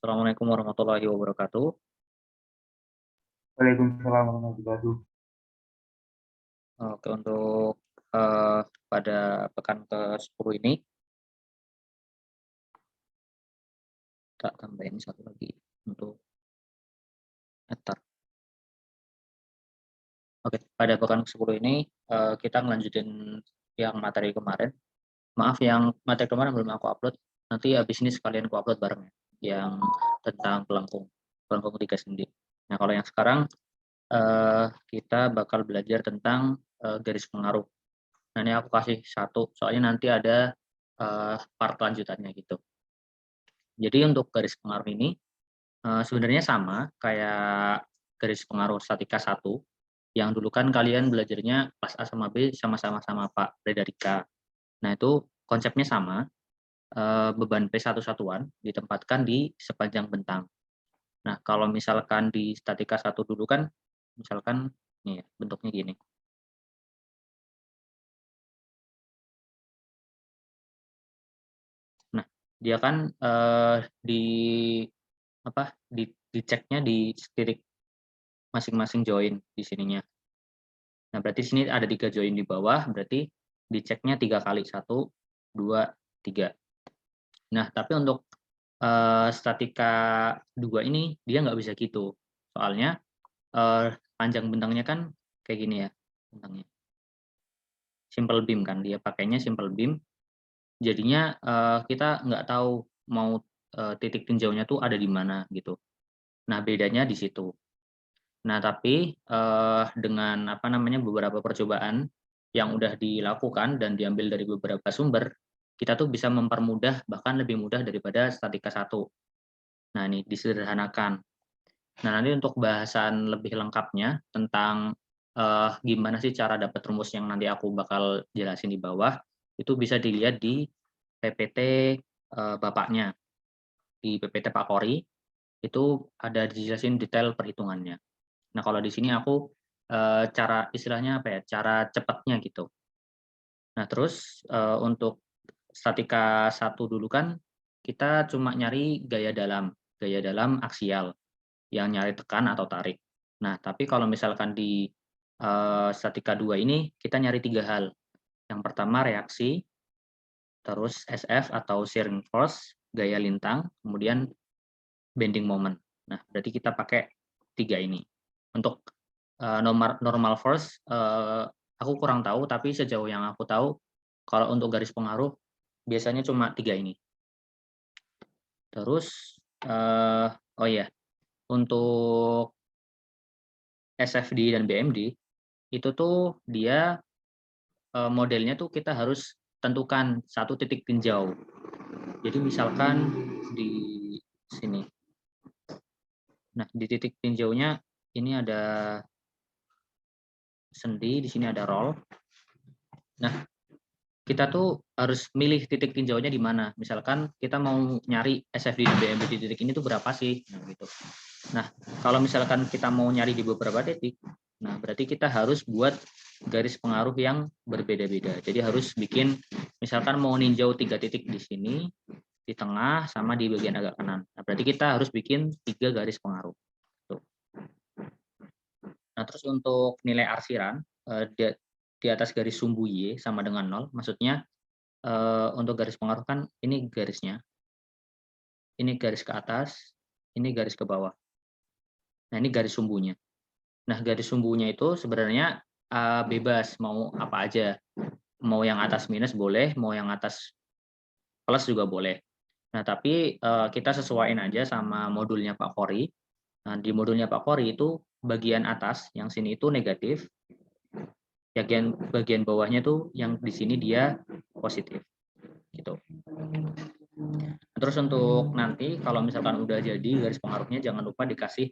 Assalamualaikum warahmatullahi wabarakatuh. Waalaikumsalam warahmatullahi wabarakatuh. Oke, untuk eh, pada pekan ke-10 ini, kita tambahin satu lagi untuk ether. Oke, pada pekan ke-10 ini kita ngelanjutin yang materi kemarin. Maaf, yang materi kemarin belum aku upload. Nanti habis ini sekalian aku upload bareng ya, yang tentang pelengkung tiga sendi. Nah, kalau yang sekarang kita bakal belajar tentang garis pengaruh. Nah, ini aku kasih satu, soalnya nanti ada part lanjutannya gitu. Jadi untuk garis pengaruh ini sebenarnya sama kayak garis pengaruh statika 1, yang dulu kan kalian belajarnya pas A sama B sama Pak Frederika. Nah, itu konsepnya sama, beban P satu satuan ditempatkan di sepanjang bentang. Nah, kalau misalkan di statika 1 dulu kan, misalkan nih ya, bentuknya gini. Nah, dia kan di apa diceknya di titik masing-masing join di sininya. Nah, berarti sini ada 3 join di bawah, berarti diceknya 3 kali, 1, 2, 3. Nah, tapi untuk statika 2 ini dia nggak bisa gitu. Soalnya panjang bentangnya kan kayak gini ya, bentangnya. Simple beam kan, dia pakainya simple beam. Jadinya kita nggak tahu mau titik tinjaunya tuh ada di mana gitu. Nah, bedanya di situ. Nah, tapi dengan apa namanya beberapa percobaan yang udah dilakukan dan diambil dari beberapa sumber, kita tuh bisa mempermudah bahkan lebih mudah daripada statika 1. Nah, ini disederhanakan. Nah, nanti untuk bahasan lebih lengkapnya tentang gimana sih cara dapat rumus yang nanti aku bakal jelasin di bawah, itu bisa dilihat di PPT bapaknya. Di PPT Pak Kori, itu ada dijelasin detail perhitungannya. Nah, kalau di sini aku cara istilahnya apa ya, cara cepatnya gitu. Nah, terus untuk statika 1 dulu kan kita cuma nyari gaya dalam aksial yang nyari tekan atau tarik. Nah, tapi kalau misalkan di statika 2 ini kita nyari 3 hal. Yang pertama reaksi, terus SF atau shearing force, gaya lintang, kemudian bending moment. Nah, berarti kita pakai 3 ini. Untuk normal force aku kurang tahu, tapi sejauh yang aku tahu kalau untuk garis pengaruh biasanya cuma 3 ini. Terus oh ya, untuk SFD dan BMD itu tuh dia modelnya tuh kita harus tentukan satu titik tinjau. Jadi misalkan di sini. Nah, di titik tinjaunya ini ada sendi, di sini ada roll. Nah, kita tuh harus milih titik tinjaunya di mana. Misalkan kita mau nyari SFD dan BMD di titik ini tuh berapa sih? Nah, gitu. Nah, kalau misalkan kita mau nyari di beberapa titik, nah berarti kita harus buat garis pengaruh yang berbeda-beda. Jadi harus bikin, misalkan mau ninjau 3 titik di sini, di tengah, sama di bagian agak kanan. Nah, berarti kita harus bikin 3 garis pengaruh. Tuh. Nah, terus untuk nilai arsiran, di atas garis sumbu Y sama dengan 0, maksudnya untuk garis pengaruh kan ini garisnya, ini garis ke atas, ini garis ke bawah. Nah, ini garis sumbunya. Nah, garis sumbunya itu sebenarnya bebas mau apa aja. Mau yang atas minus boleh, mau yang atas plus juga boleh. Nah, tapi kita sesuaiin aja sama modulnya Pak Kori. Nah, di modulnya Pak Kori itu bagian atas yang sini itu negatif, bagian bawahnya tuh yang di sini dia positif gitu. Terus untuk nanti kalau misalkan udah jadi garis pengaruhnya jangan lupa dikasih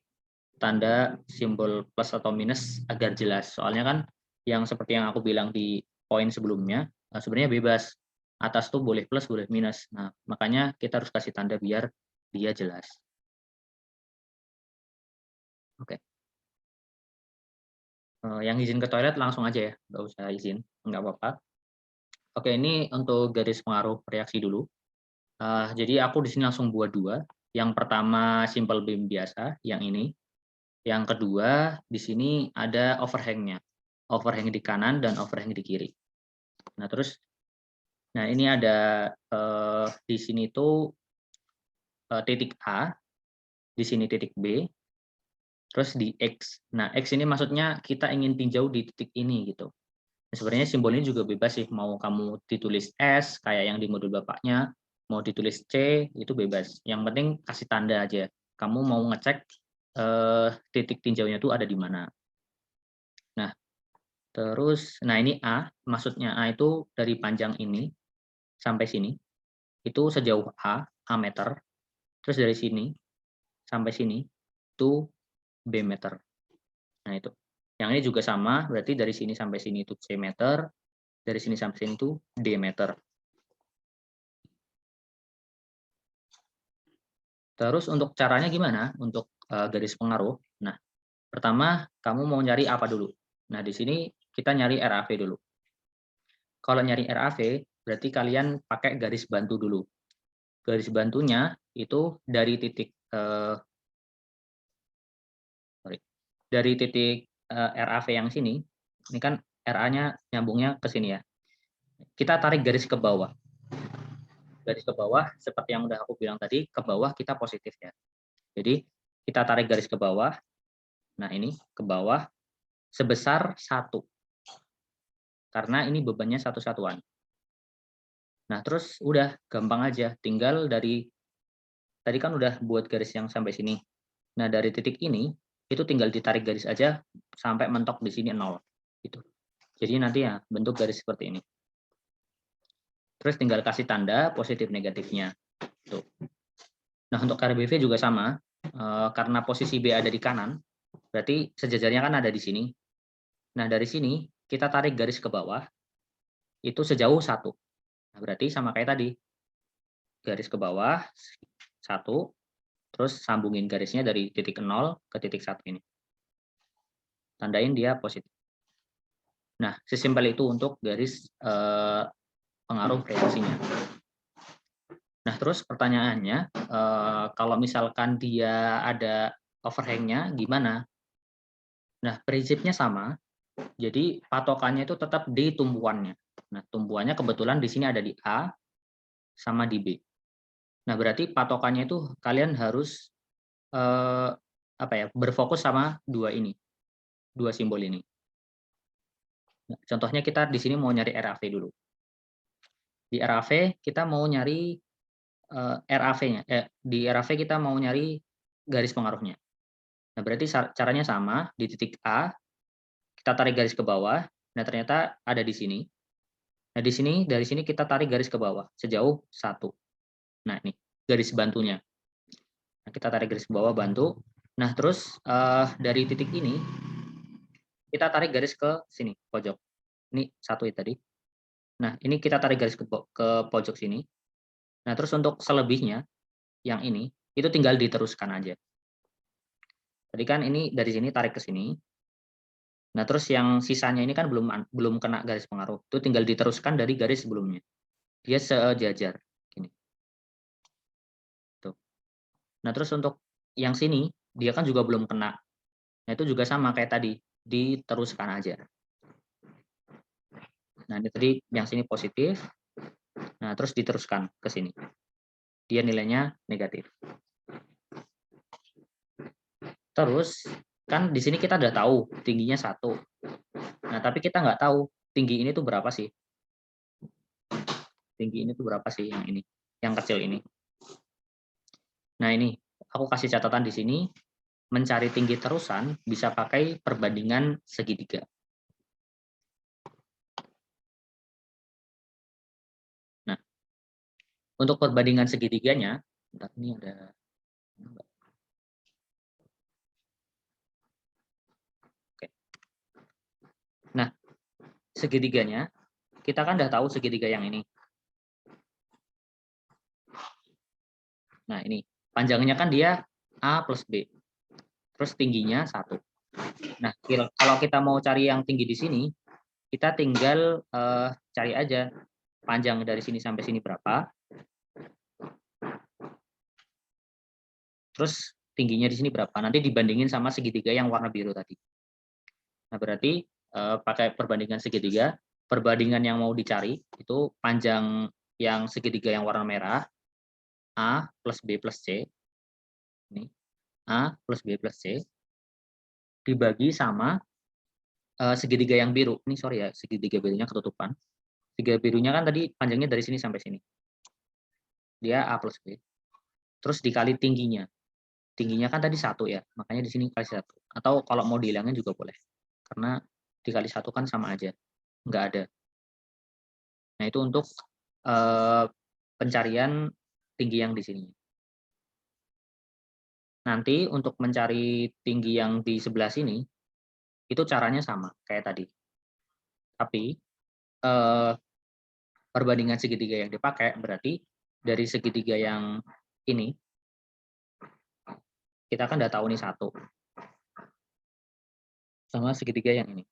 tanda simbol plus atau minus agar jelas. Soalnya kan yang seperti yang aku bilang di poin sebelumnya, sebenarnya bebas. Atas tuh boleh plus, boleh minus. Nah, makanya kita harus kasih tanda biar dia jelas. Oke. Yang izin ke toilet langsung aja ya, nggak usah izin, nggak apa-apa. Oke, ini untuk garis pengaruh reaksi dulu. Jadi aku di sini langsung buat 2. Yang pertama simple beam biasa, yang ini. Yang kedua, di sini ada overhang-nya. Overhang di kanan dan overhang di kiri. Nah, terus ini ada di sini tuh titik A, di sini titik B, terus di X. Nah, X ini maksudnya kita ingin tinjau di titik ini gitu. Nah, sebenarnya simbolnya juga bebas sih, mau kamu ditulis S kayak yang di modul bapaknya, mau ditulis C itu bebas. Yang penting kasih tanda aja. Kamu mau ngecek titik tinjaunya itu ada di mana. Nah, terus ini A, maksudnya A itu dari panjang ini sampai sini itu sejauh A meter. Terus dari sini sampai sini itu B meter. Nah, itu. Yang ini juga sama, berarti dari sini sampai sini itu C meter, dari sini sampai sini itu D meter. Terus untuk caranya gimana? Untuk garis pengaruh. Nah, pertama kamu mau nyari apa dulu? Nah, di sini kita nyari RAV dulu. Kalau nyari RAV, berarti kalian pakai garis bantu dulu. Garis bantunya itu dari titik dari titik RAV yang sini. Ini kan RA-nya nyambungnya ke sini ya. Kita tarik garis ke bawah. Garis ke bawah, seperti yang udah aku bilang tadi, ke bawah kita positif ya. Jadi, kita tarik garis ke bawah. Nah, ini ke bawah sebesar 1. Karena ini bebannya satu satuan. Nah, terus udah gampang aja. Tinggal dari, tadi kan udah buat garis yang sampai sini. Nah, dari titik ini, itu tinggal ditarik garis aja sampai mentok di sini 0. Gitu. Jadi nanti ya bentuk garis seperti ini. Terus tinggal kasih tanda positif negatifnya. Tuh. Nah, untuk RBV juga sama. Karena posisi B ada di kanan, berarti sejajarnya kan ada di sini. Nah, dari sini kita tarik garis ke bawah, itu sejauh 1. Nah, berarti sama kayak tadi. Garis ke bawah, 1, terus sambungin garisnya dari titik 0 ke titik 1 ini. Tandain dia positif. Nah, sesimpel itu untuk garis pengaruh reaksinya. Nah, terus pertanyaannya, kalau misalkan dia ada overhang-nya gimana? Nah, prinsipnya sama. Jadi patokannya itu tetap di tumbuhannya. Nah, tumbuhannya kebetulan di sini ada di A sama di B. Nah, berarti patokannya itu kalian harus berfokus sama dua ini, dua simbol ini. Nah, contohnya kita di sini mau nyari RAV dulu. Di RAV kita mau nyari RAV-nya. Di RAV kita mau nyari garis pengaruhnya. Nah, berarti caranya sama, di titik A kita tarik garis ke bawah. Nah, ternyata ada di sini. Nah, di sini dari sini kita tarik garis ke bawah sejauh 1. Nah, ini garis bantunya. Nah, kita tarik garis ke bawah bantu. Nah, terus dari titik ini kita tarik garis ke sini pojok. Ini 1 itu tadi. Nah, ini kita tarik garis ke pojok sini. Nah, terus untuk selebihnya yang ini itu tinggal diteruskan aja. Tadi kan ini dari sini tarik ke sini. Nah, terus yang sisanya ini kan belum kena garis pengaruh. Itu tinggal diteruskan dari garis sebelumnya. Dia sejajar gini. Tuh. Nah, terus untuk yang sini dia kan juga belum kena. Nah, itu juga sama kayak tadi, diteruskan aja. Nah, ini tadi yang sini positif. Nah, terus diteruskan ke sini. Dia nilainya negatif. Terus kan di sini kita udah tahu tingginya 1. Nah, tapi kita nggak tahu tinggi ini tuh berapa sih? Tinggi ini tuh berapa sih yang ini? Yang kecil ini. Nah, ini aku kasih catatan di sini. Mencari tinggi terusan bisa pakai perbandingan segitiga. Nah, untuk perbandingan segitiganya, bentar, ini ada. Oke. Nah, segitiganya, kita kan udah tahu segitiga yang ini. Nah, ini panjangnya kan dia A plus B. Terus tingginya 1. Nah, kalau kita mau cari yang tinggi di sini, kita tinggal cari aja panjang dari sini sampai sini berapa. Terus tingginya di sini berapa? Nanti dibandingin sama segitiga yang warna biru tadi. Nah, berarti pakai perbandingan segitiga, perbandingan yang mau dicari itu panjang yang segitiga yang warna merah, A plus B plus C, ini A plus B plus C, dibagi sama segitiga yang biru. Ini sorry ya, segitiga birunya ketutupan. Segitiga birunya kan tadi panjangnya dari sini sampai sini. Dia A plus B. Terus dikali tingginya. Tingginya kan tadi 1 ya, makanya di sini kali 1. Atau kalau mau dihilangin juga boleh. Karena dikali 1 kan sama aja, nggak ada. Nah, itu untuk pencarian tinggi yang di sini. Nanti untuk mencari tinggi yang di sebelah sini, itu caranya sama kayak tadi. Tapi perbandingan segitiga yang dipakai berarti dari segitiga yang ini, kita kan udah tahu nih 1 sama segitiga yang ini.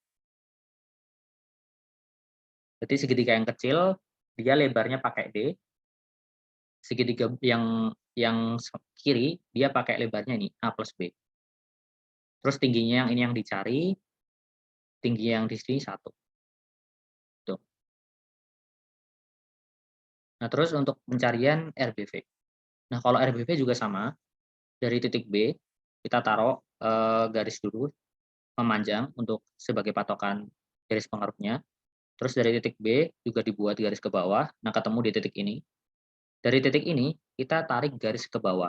Berarti segitiga yang kecil, dia lebarnya pakai D, segitiga yang kiri, dia pakai lebarnya ini, A plus B. Terus tingginya yang ini yang dicari, tinggi yang di sini 1. Tuh. Nah, terus untuk pencarian RBV. Nah, kalau RBV juga sama, dari titik B, kita taruh garis dulu, memanjang untuk sebagai patokan garis pengaruhnya. Terus dari titik B juga dibuat garis ke bawah, nah ketemu di titik ini. Dari titik ini, kita tarik garis ke bawah.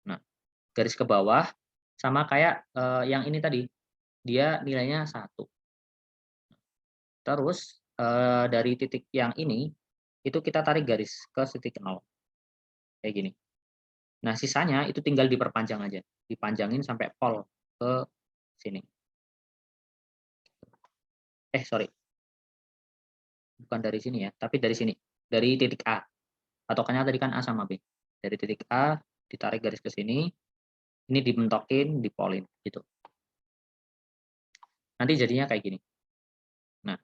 Nah, garis ke bawah sama kayak yang ini tadi, dia nilainya 1. Terus dari titik yang ini, itu kita tarik garis ke titik 0, kayak gini. Nah, sisanya itu tinggal diperpanjang aja, dipanjangin sampai pol ke sini. Sorry, bukan dari sini ya, tapi dari sini, dari titik A. Patokannya tadi kan A sama B. Dari titik A ditarik garis ke sini, ini dimentokin, dipolin gitu. Nanti jadinya kayak gini. Nah,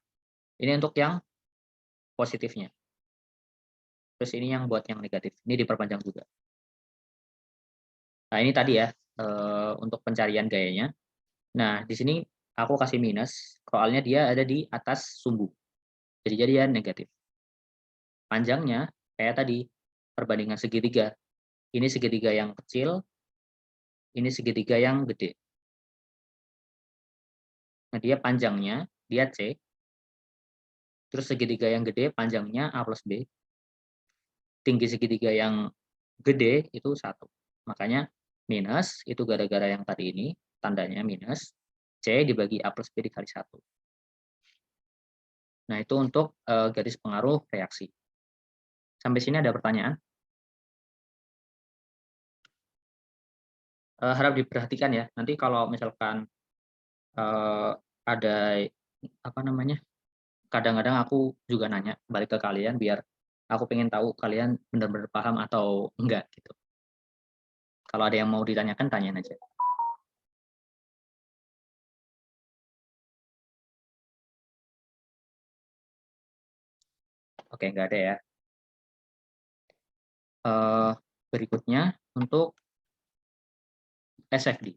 ini untuk yang positifnya. Terus ini yang buat yang negatif. Ini diperpanjang juga. Nah, ini tadi ya untuk pencarian gayanya. Nah, di sini aku kasih minus, soalnya dia ada di atas sumbu. Jadi dia negatif. Panjangnya kayak tadi, perbandingan segitiga. Ini segitiga yang kecil, ini segitiga yang gede. Nah, dia panjangnya, dia C. Terus segitiga yang gede panjangnya A plus B. Tinggi segitiga yang gede itu 1. Makanya minus itu gara-gara yang tadi ini, tandanya minus. C dibagi A plus B dikali 1. Nah, itu untuk garis pengaruh reaksi. Sampai sini ada pertanyaan? Harap diperhatikan ya, nanti kalau misalkan ada apa namanya, kadang-kadang aku juga nanya balik ke kalian biar aku pengen tahu kalian benar-benar paham atau enggak gitu. Kalau ada yang mau ditanyakan, tanyain aja. Oke, nggak ada ya. Berikutnya untuk SFD.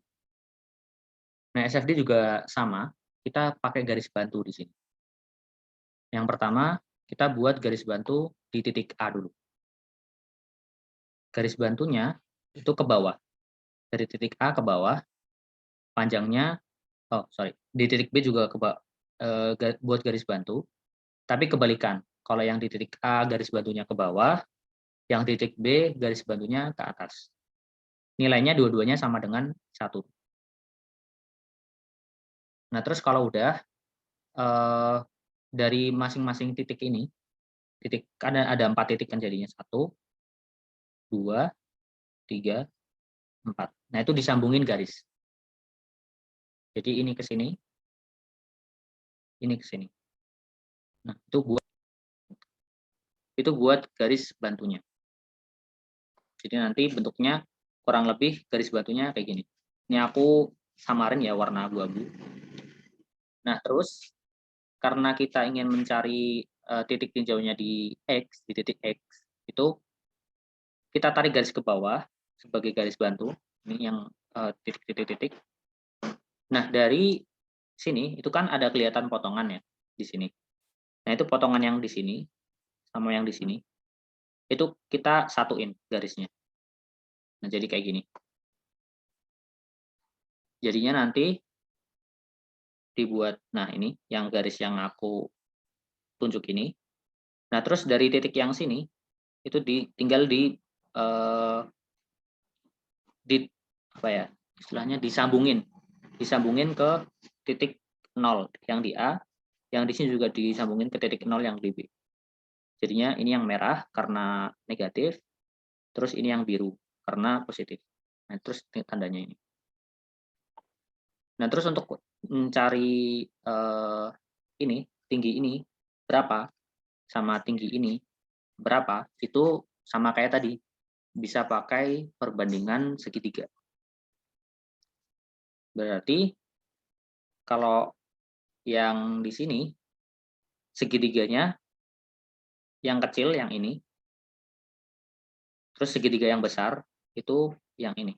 Nah, SFD juga sama, kita pakai garis bantu di sini. Yang pertama, kita buat garis bantu di titik A dulu. Garis bantunya itu ke bawah. Dari titik A ke bawah, panjangnya, di titik B juga buat garis bantu, tapi kebalikan. Kalau yang di titik A garis bantunya ke bawah, yang di titik B garis bantunya ke atas. Nilainya dua-duanya sama dengan 1. Nah, terus kalau udah dari masing-masing titik ini, ada 4 titik kan jadinya, 1, 2, 3, 4. Nah, itu disambungin garis. Jadi ini ke sini, ini ke sini. Nah, itu buat garis bantunya. Jadi nanti bentuknya kurang lebih garis bantunya kayak gini. Ini aku samarin ya warna abu-abu. Nah, terus karena kita ingin mencari titik tinjaunya di X, di titik X, itu kita tarik garis ke bawah sebagai garis bantu, ini yang titik-titik-titik. Nah, dari sini itu kan ada kelihatan potongan ya di sini. Nah, itu potongan yang di sini sama yang di sini, itu kita satuin garisnya. Nah, jadi kayak gini. Jadinya nanti dibuat, nah ini yang garis yang aku tunjuk ini. Nah, terus dari titik yang sini itu tinggal eh, di apa ya istilahnya disambungin ke titik 0 yang di A, yang di sini juga disambungin ke titik 0 yang di B. Jadinya ini yang merah karena negatif, terus ini yang biru karena positif. Nah, terus tandanya ini. Nah, terus untuk mencari ini tinggi ini berapa sama tinggi ini berapa, itu sama kayak tadi, bisa pakai perbandingan segitiga. Berarti kalau yang di sini segitiganya yang kecil yang ini, terus segitiga yang besar itu yang ini.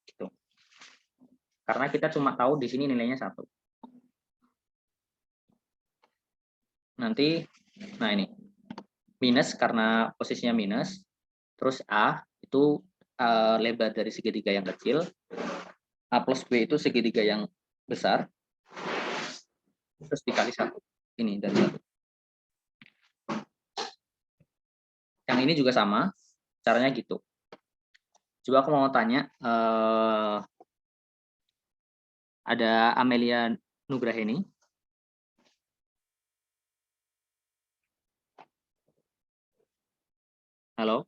Gitu. Karena kita cuma tahu di sini nilainya 1. Nanti, nah ini, minus karena posisinya minus, terus A itu lebar dari segitiga yang kecil, A plus B itu segitiga yang besar, terus dikali 1. Ini dari 1. Yang ini juga sama, caranya gitu. Coba aku mau tanya, ada Amelia Nugraheni. Halo?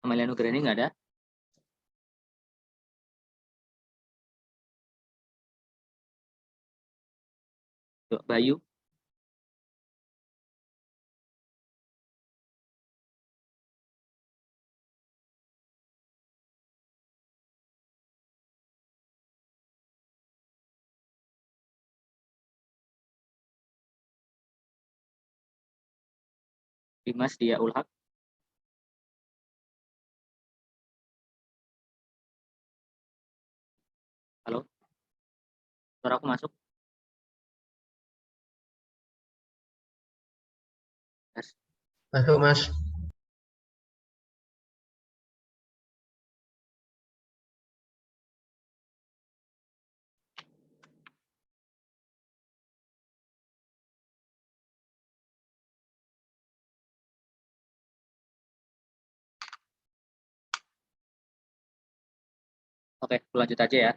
Amelia Nugraheni nggak ada? Bayu? Dimas Dia Ulhak? Halo? Suara aku masuk? Yes. Masuk, Mas. Oke, lanjut aja ya.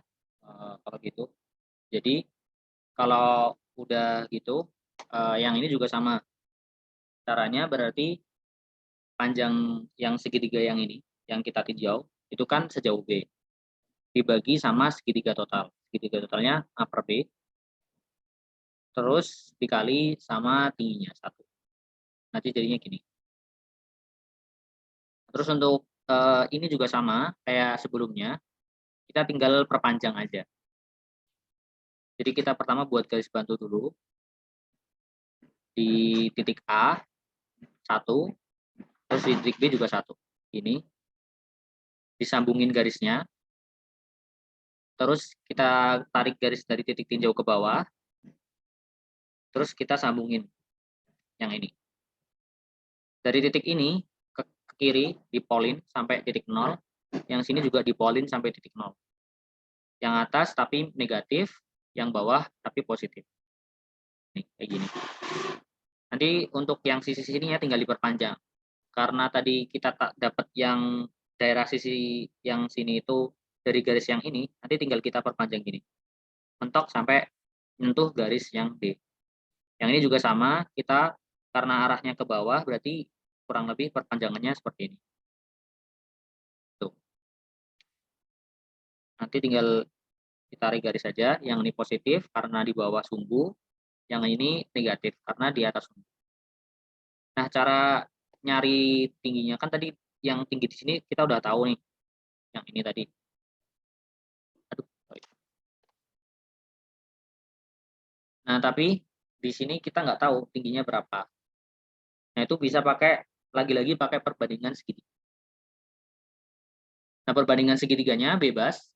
Kalau gitu. Jadi, kalau udah gitu, yang ini juga sama. Caranya berarti panjang yang segitiga yang ini, yang kita tinjau, itu kan sejauh B. Dibagi sama segitiga total. Segitiga totalnya A per B, terus dikali sama tingginya 1. Nanti jadinya gini. Terus untuk ini juga sama kayak sebelumnya, kita tinggal perpanjang aja. Jadi kita pertama buat garis bantu dulu di titik A 1, terus di titik B juga 1. Ini disambungin garisnya, terus kita tarik garis dari titik tinjau ke bawah, terus kita sambungin yang ini. Dari titik ini ke kiri dipolin sampai titik 0, yang sini juga dipolin sampai titik 0. Yang atas tapi negatif, yang bawah tapi positif. Nih, kayak gini. Nanti untuk yang sisi sininya tinggal diperpanjang. Karena tadi kita dapat yang daerah sisi yang sini itu dari garis yang ini, nanti tinggal kita perpanjang gini. Mentok sampai menyentuh garis yang D. Yang ini juga sama, kita karena arahnya ke bawah berarti kurang lebih perpanjangannya seperti ini. Tuh. Nanti tinggal ditarik garis saja, yang ini positif karena di bawah sumbu, yang ini negatif karena di atas sumbu. Nah, cara nyari tingginya kan tadi yang tinggi di sini kita udah tahu nih. Yang ini tadi. Aduh, Nah, tapi di sini kita nggak tahu tingginya berapa. Nah, itu bisa pakai lagi-lagi pakai perbandingan segitiga. Nah, perbandingan segitiganya bebas.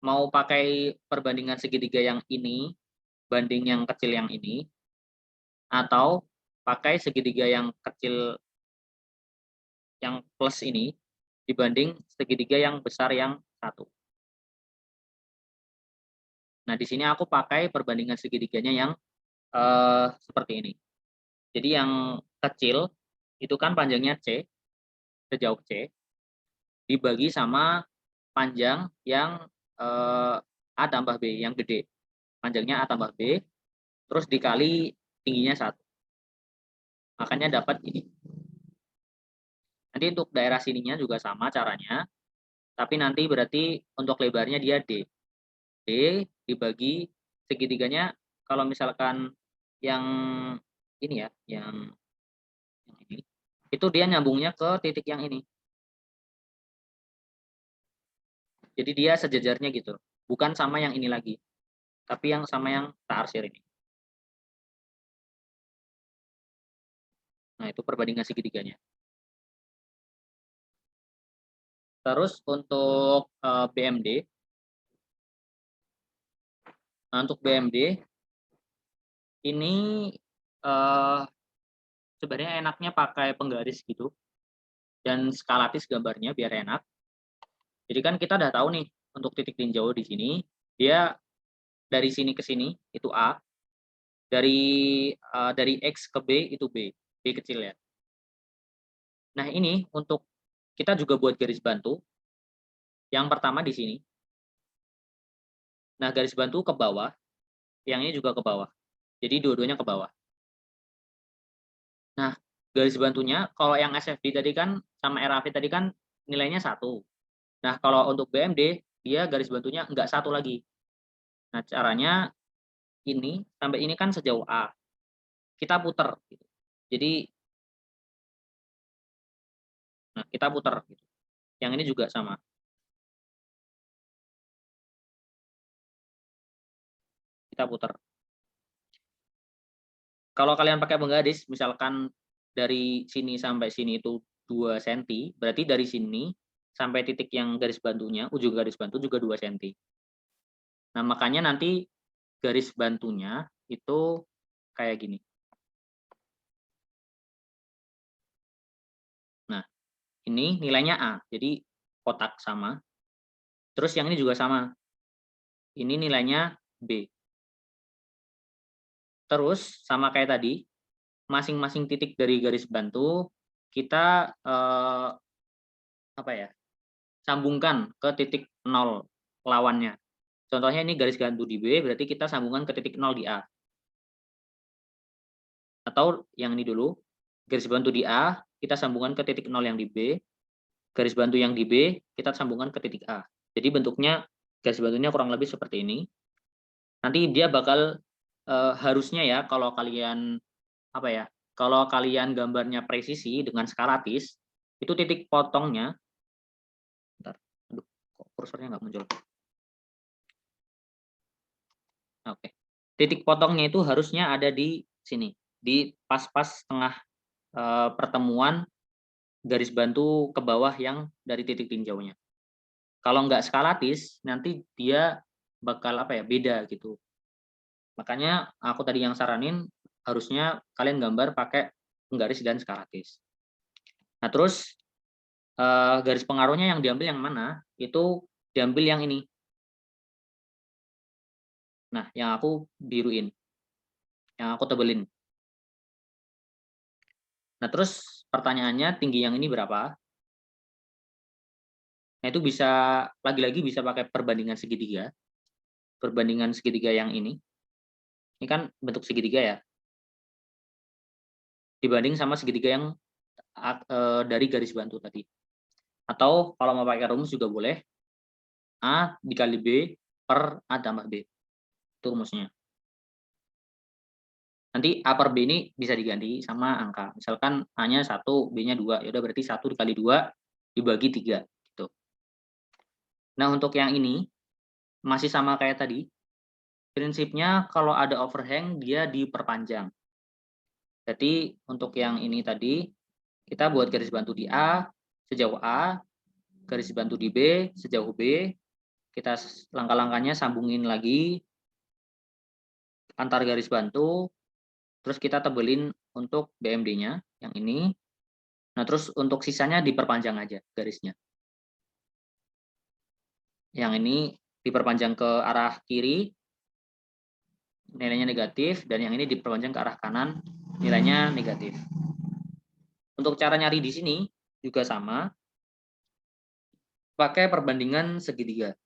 Mau pakai perbandingan segitiga yang ini banding yang kecil yang ini, atau pakai segitiga yang kecil yang plus ini dibanding segitiga yang besar yang satu. Nah, di sini aku pakai perbandingan segitiganya yang seperti ini. Jadi yang kecil itu kan panjangnya C, sejauh C, dibagi sama panjang yang A tambah B, yang gede. Panjangnya A tambah B, terus dikali tingginya 1. Makanya dapat ini. Nanti untuk daerah sininya juga sama caranya, tapi nanti berarti untuk lebarnya dia D. D dibagi segitiganya, kalau misalkan yang ini ya, yang ini, itu dia nyambungnya ke titik yang ini. Jadi dia sejajarnya gitu, bukan sama yang ini lagi, tapi yang sama yang taarsir ini. Nah, itu perbandingan segitiganya. Terus untuk BMD, nah untuk BMD ini sebenarnya enaknya pakai penggaris gitu dan skalatis gambarnya biar enak. Jadi kan kita udah tahu nih untuk titik tinjau di sini dia dari sini ke sini itu A, dari X ke B itu B, B kecil ya. Nah, ini untuk kita juga buat garis bantu. Yang pertama di sini. Nah, garis bantu ke bawah, yang ini juga ke bawah. Jadi dua-duanya ke bawah. Nah, garis bantunya kalau yang SFD tadi kan sama RAV tadi kan nilainya 1. Nah, kalau untuk BMD dia garis bantunya enggak 1 lagi. Nah, caranya ini sampai ini kan sejauh A. Kita puter gitu. Jadi nah, kita puter gitu. Yang ini juga sama. Kita puter. Kalau kalian pakai penggaris, misalkan dari sini sampai sini itu 2 cm, berarti dari sini sampai titik yang garis bantunya, ujung garis bantu juga 2 cm. Nah, makanya nanti garis bantunya itu kayak gini. Nah, ini nilainya A, jadi kotak sama. Terus yang ini juga sama. Ini nilainya B. Terus sama kayak tadi, masing-masing titik dari garis bantu kita apa ya? Sambungkan ke titik 0 lawannya. Contohnya ini garis bantu di B, berarti kita sambungkan ke titik 0 di A. Atau yang ini dulu, garis bantu di A, kita sambungkan ke titik 0 yang di B, garis bantu yang di B, kita sambungkan ke titik A. Jadi bentuknya garis bantunya kurang lebih seperti ini. Nanti dia bakal harusnya ya kalau kalian apa ya? Kalau kalian gambarnya presisi dengan skalatis, itu titik potongnya, bentar, aduh, kok kursornya nggak muncul. Oke. Titik potongnya itu harusnya ada di sini, di pas-pas tengah pertemuan garis bantu ke bawah yang dari titik tinjaunya. Kalau nggak skalatis, nanti dia bakal apa ya, beda gitu. Makanya aku tadi yang saranin harusnya kalian gambar pakai penggaris dan skalatis. Nah, terus garis pengaruhnya yang diambil yang mana? Itu diambil yang ini. Nah, yang aku biruin, yang aku tebelin. Nah, terus pertanyaannya tinggi yang ini berapa? Nah, itu bisa lagi-lagi bisa pakai perbandingan segitiga. Perbandingan segitiga yang ini. Ini kan bentuk segitiga ya. Dibanding sama segitiga yang dari garis bantu tadi. Atau kalau mau pakai rumus juga boleh. A dikali B per A tambah B. Itu rumusnya. Nanti A per B ini bisa diganti sama angka. Misalkan A-nya 1, B-nya 2. Ya udah berarti 1 dikali 2 dibagi 3 gitu. Nah, untuk yang ini masih sama kayak tadi. Prinsipnya kalau ada overhang dia diperpanjang. Jadi untuk yang ini tadi kita buat garis bantu di A sejauh A, garis bantu di B sejauh B. Kita langkah-langkahnya sambungin lagi antar garis bantu. Terus kita tebelin untuk BMD-nya yang ini. Nah, terus untuk sisanya diperpanjang aja garisnya. Yang ini diperpanjang ke arah kiri, nilainya negatif, dan yang ini diperpanjang ke arah kanan, nilainya negatif. Untuk cara nyari di sini juga sama, pakai perbandingan segitiga.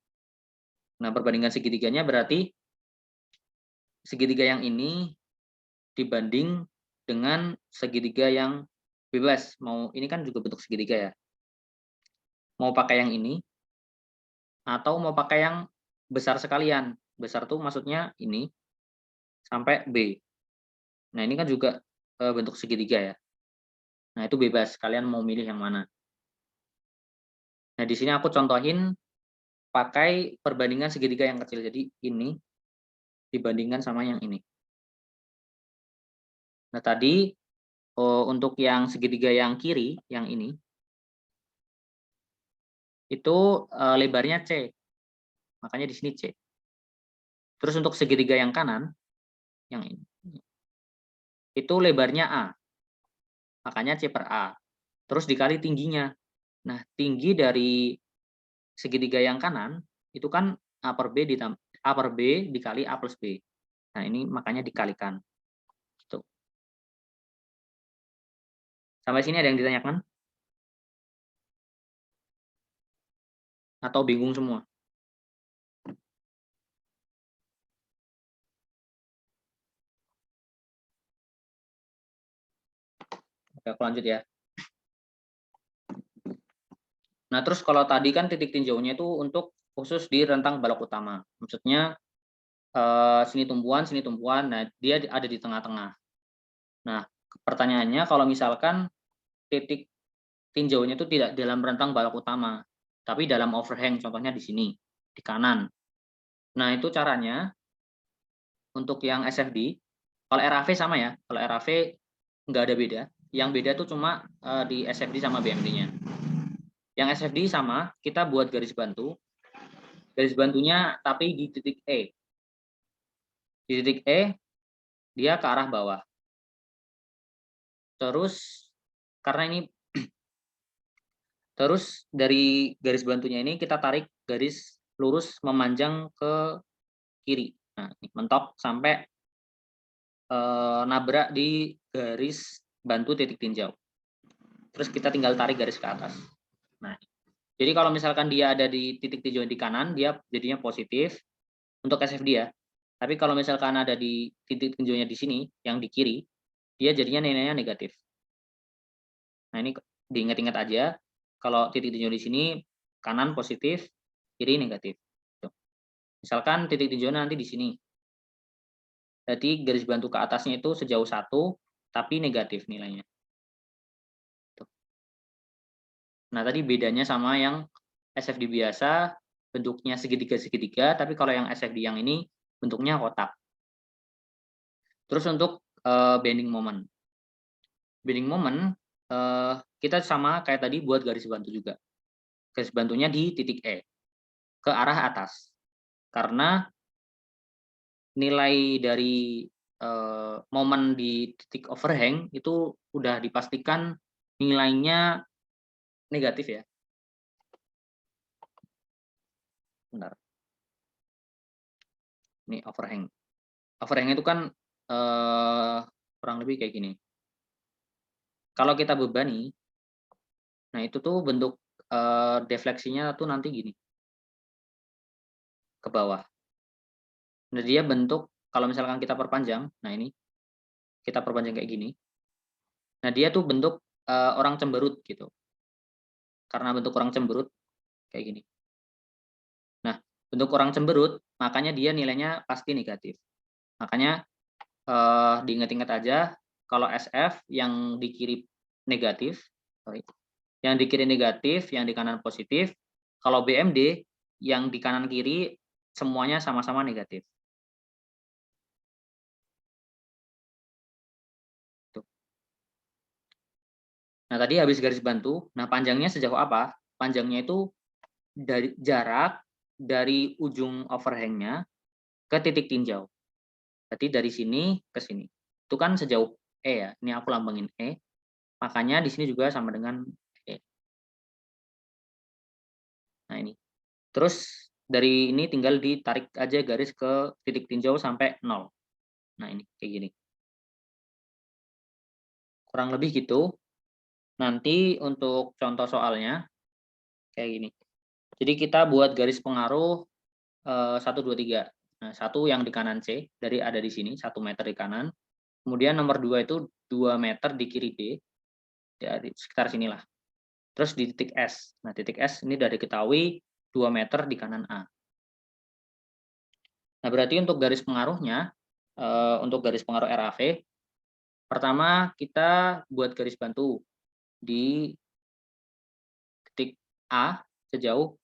Nah, perbandingan segitiganya berarti segitiga yang ini dibanding dengan segitiga yang bebas. Mau ini kan juga bentuk segitiga ya. Mau pakai yang ini atau mau pakai yang besar sekalian. Besar tuh maksudnya ini sampai B. Nah, ini kan juga bentuk segitiga ya. Nah, itu bebas, kalian mau milih yang mana. Nah, di sini aku contohin pakai perbandingan segitiga yang kecil. Jadi ini dibandingkan sama yang ini. Nah, tadi untuk yang segitiga yang kiri, yang ini, itu lebarnya C. Makanya di sini C. Terus untuk segitiga yang kanan, yang ini, itu lebarnya A. Makanya C per A. Terus dikali tingginya. Nah, tinggi dari segitiga yang kanan itu kan A per B dikali A plus B. Nah, ini makanya dikalikan. Tuh. Sampai sini ada yang ditanyakan? Atau bingung semua? Oke, aku lanjut ya. Nah, terus kalau tadi kan titik tinjaunya itu untuk khusus di rentang balok utama. Maksudnya sini tumpuan, nah dia ada di tengah-tengah. Nah, pertanyaannya kalau misalkan titik tinjaunya itu tidak dalam rentang balok utama, tapi dalam overhang, contohnya di sini, di kanan. Nah, itu caranya untuk yang SFD, kalau RAV sama ya, kalau RAV nggak ada beda. Yang beda tuh cuma di SFD sama BMD-nya. Yang SFD sama, kita buat garis bantu. Garis bantunya tapi di titik E. Di titik E, dia ke arah bawah. Terus, karena ini, terus dari garis bantunya ini kita tarik garis lurus memanjang ke kiri. Nah, mentok sampai nabrak di garis bantu titik tinjau. Terus kita tinggal tarik garis ke atas. Nah, jadi kalau misalkan dia ada di titik tinjau di kanan, dia jadinya positif untuk SFD ya. Tapi kalau misalkan ada di titik tinjaunya di sini, yang di kiri, dia jadinya nilainya negatif. Nah, ini diingat-ingat aja, kalau titik tinjau di sini kanan positif, kiri negatif. Misalkan titik tinjau nanti di sini. Jadi garis bantu ke atasnya itu sejauh 1, tapi negatif nilainya. Nah, tadi bedanya sama yang SFD biasa, bentuknya segitiga-segitiga, tapi kalau yang SFD yang ini bentuknya kotak. Terus untuk bending moment. Bending moment, kita sama kayak tadi buat garis bantu juga. Garis bantunya di titik E, ke arah atas. Karena nilai dari momen di titik overhang itu udah dipastikan nilainya negatif ya. Bentar. Ini overhang. Overhang itu kan kurang lebih kayak gini. Kalau kita bebani, nah itu tuh bentuk defleksinya tuh nanti gini, ke bawah. Nah, dia bentuk, kalau misalkan kita perpanjang, nah ini, kita perpanjang kayak gini. Nah, dia tuh bentuk orang cemberut gitu. Karena bentuk orang cemberut, kayak gini. Nah, bentuk orang cemberut, makanya dia nilainya pasti negatif. Makanya diingat-ingat aja, kalau SF yang di kiri negatif, yang di kiri negatif, yang di kanan positif. Kalau BMD, yang di kanan kiri semuanya sama-sama negatif. Tuh. Nah, tadi habis garis bantu, nah panjangnya sejauh apa? Panjangnya itu dari jarak dari ujung overhangnya ke titik tinjau. Berarti dari sini ke sini. Itu kan sejauh E ya. Ini aku lambangin E. Makanya di sini juga sama dengan E. Nah, ini. Terus dari ini tinggal ditarik aja garis ke titik tinjau sampai 0. Nah, ini kayak gini. Kurang lebih gitu. Nanti untuk contoh soalnya kayak gini. Jadi kita buat garis pengaruh 1, 2, 3. Nah, 1 yang di kanan C, dari ada di sini 1 meter di kanan. Kemudian nomor 2 itu 2 meter di kiri D, ya di sekitar sinilah. Terus di titik S. Nah, titik S ini dari diketahui 2 meter di kanan A. Nah, berarti untuk garis pengaruhnya, untuk garis pengaruh RAV, pertama kita buat garis bantu di titik A sejauh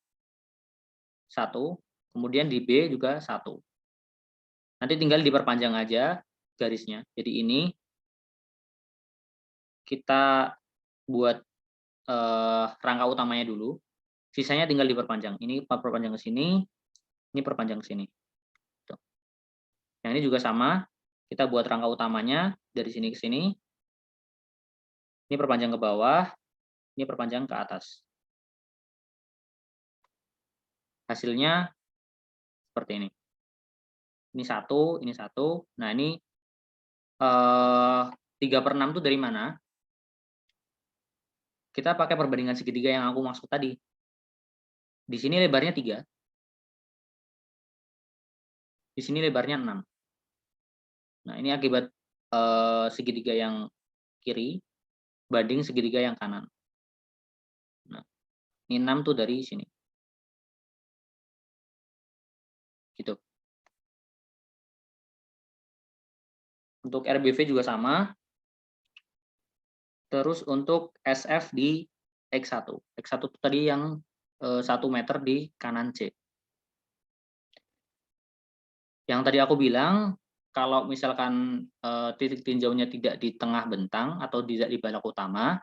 1, kemudian di B juga 1. Nanti tinggal diperpanjang aja garisnya. Jadi ini kita buat rangka utamanya dulu, sisanya tinggal diperpanjang. Ini perpanjang ke sini, ini perpanjang ke sini. Tuh. Yang ini juga sama, kita buat rangka utamanya dari sini ke sini, ini perpanjang ke bawah, ini perpanjang ke atas. Hasilnya seperti ini. Ini satu, ini satu. Nah, ini 3/6 itu dari mana? Kita pakai perbandingan segitiga yang aku maksud tadi. Di sini lebarnya 3, di sini lebarnya 6. Nah, ini akibat segitiga yang kiri banding segitiga yang kanan. Nah, ini 6 tuh dari sini. Gitu. Untuk RBV juga sama. Terus untuk SF di X1. X1 itu tadi yang 1 meter di kanan C. Yang tadi aku bilang, kalau misalkan titik tinjaunya tidak di tengah bentang atau tidak di balok utama,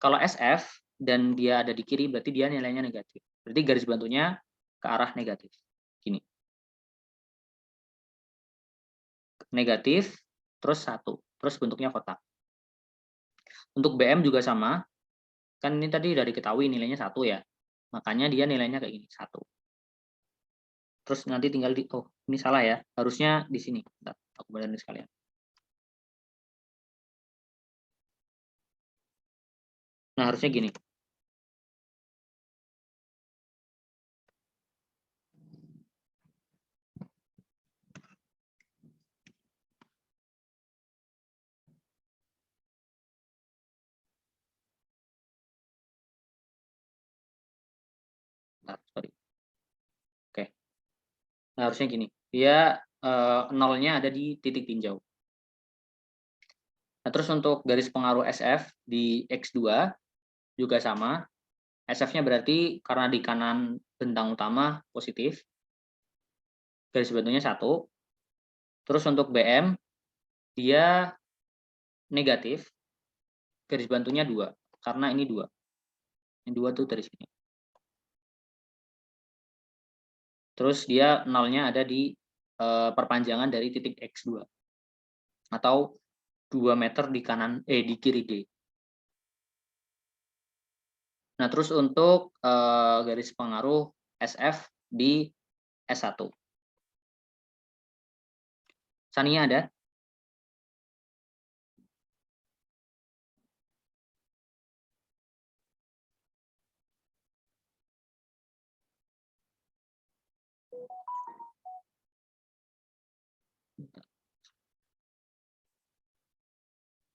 kalau SF dan dia ada di kiri berarti dia nilainya negatif. Berarti garis bantunya ke arah negatif. Gini. Negatif, terus 1. Terus bentuknya kotak. Untuk BM juga sama. Kan ini tadi udah diketahui nilainya 1 ya. Makanya dia nilainya kayak gini, 1. Terus nanti tinggal di oh, ini salah ya. Harusnya di sini. Bentar, aku benerin sekalian. Nah, harusnya gini. Bentar, sorry. Oke. Nah, harusnya gini. Dia nolnya ada di titik tinjau. Nah, terus untuk garis pengaruh SF di X2 juga sama. SF-nya berarti karena di kanan bentang utama positif. Garis bantunya 1. Terus untuk BM dia negatif. Garis bantunya 2. Karena ini 2. Yang 2 tuh dari sini. Terus dia nolnya ada di perpanjangan dari titik X2 atau 2 meter di kanan di kiri D. Nah, terus untuk garis pengaruh SF di S1. Sania ada?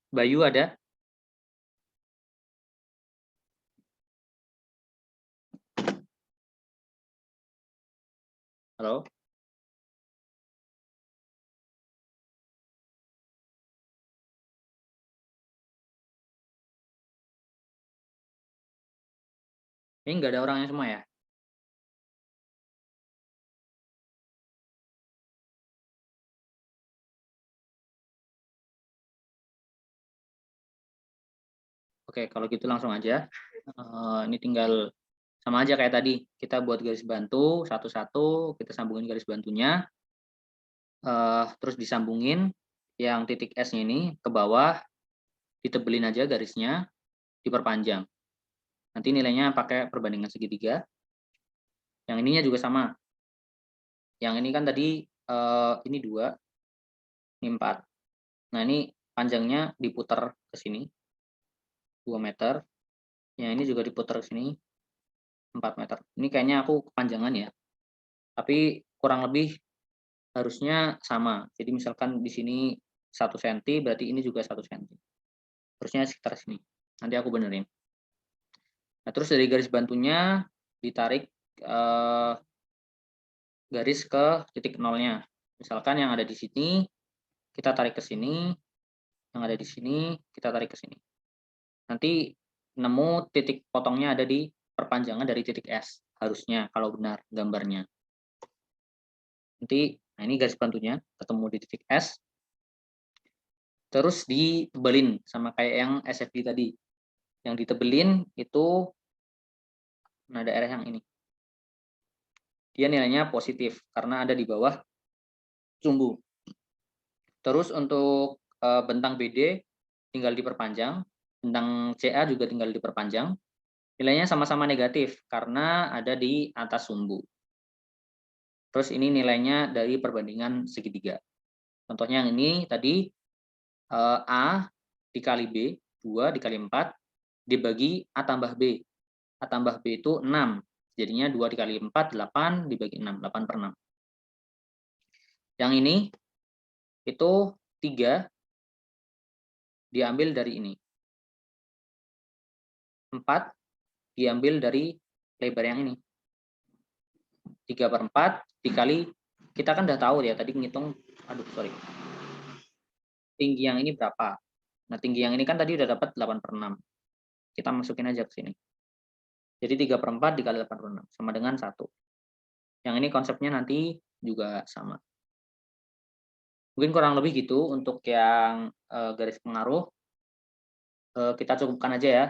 Bayu ada? Halo? Ini nggak ada orangnya semua ya? Oke, kalau gitu langsung aja. Ini tinggal sama aja kayak tadi, kita buat garis bantu satu-satu, kita sambungin garis bantunya, terus disambungin yang titik S-nya ini ke bawah, ditebelin aja garisnya, diperpanjang. Nanti nilainya pakai perbandingan segitiga. Yang ininya juga sama. Yang ini kan tadi ini 2, ini 4. Nah, ini panjangnya diputar ke sini 2 meter. Yang ini juga diputar ke sini 4 meter. Ini kayaknya aku kepanjangan ya. Tapi kurang lebih harusnya sama. Jadi misalkan di sini 1 senti, berarti ini juga 1 senti. Harusnya sekitar sini. Nanti aku benerin. Nah, terus dari garis bantunya ditarik garis ke titik nolnya. Misalkan yang ada di sini, kita tarik ke sini, yang ada di sini, kita tarik ke sini. Nanti nemu titik potongnya ada di perpanjangan dari titik S, harusnya kalau benar gambarnya. Nanti, nah ini garis bantunya, ketemu di titik S, terus ditebelin, sama kayak yang SFD tadi. Yang ditebelin itu, nah daerah yang ini. Dia nilainya positif, karena ada di bawah sumbu. Terus untuk bentang BD tinggal diperpanjang, bentang CA juga tinggal diperpanjang. Nilainya sama-sama negatif karena ada di atas sumbu. Terus ini nilainya dari perbandingan segitiga. Contohnya yang ini tadi A dikali B, 2 dikali 4 dibagi A tambah B. A tambah B itu 6. Jadinya 2 dikali 4, 8 dibagi 6, 8/6. Yang ini itu 3 diambil dari ini. 4 diambil dari lebar yang ini. 3/4 dikali, kita kan udah tahu ya tadi ngitung, tinggi yang ini berapa. Nah, tinggi yang ini kan tadi udah dapat 8/6. Kita masukin aja ke sini. Jadi 3/4 dikali 8/6 sama dengan 1. Yang ini konsepnya nanti juga sama. Mungkin kurang lebih gitu untuk yang garis pengaruh. Kita cukupkan aja ya.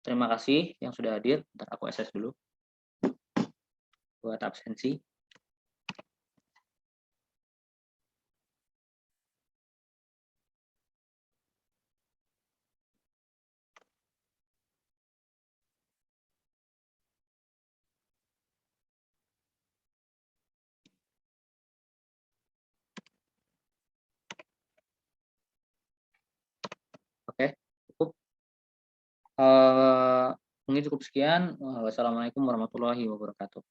Terima kasih yang sudah hadir. Ntar aku SS dulu buat absensi. Oke, cukup. Mungkin cukup sekian. Wassalamualaikum warahmatullahi wabarakatuh.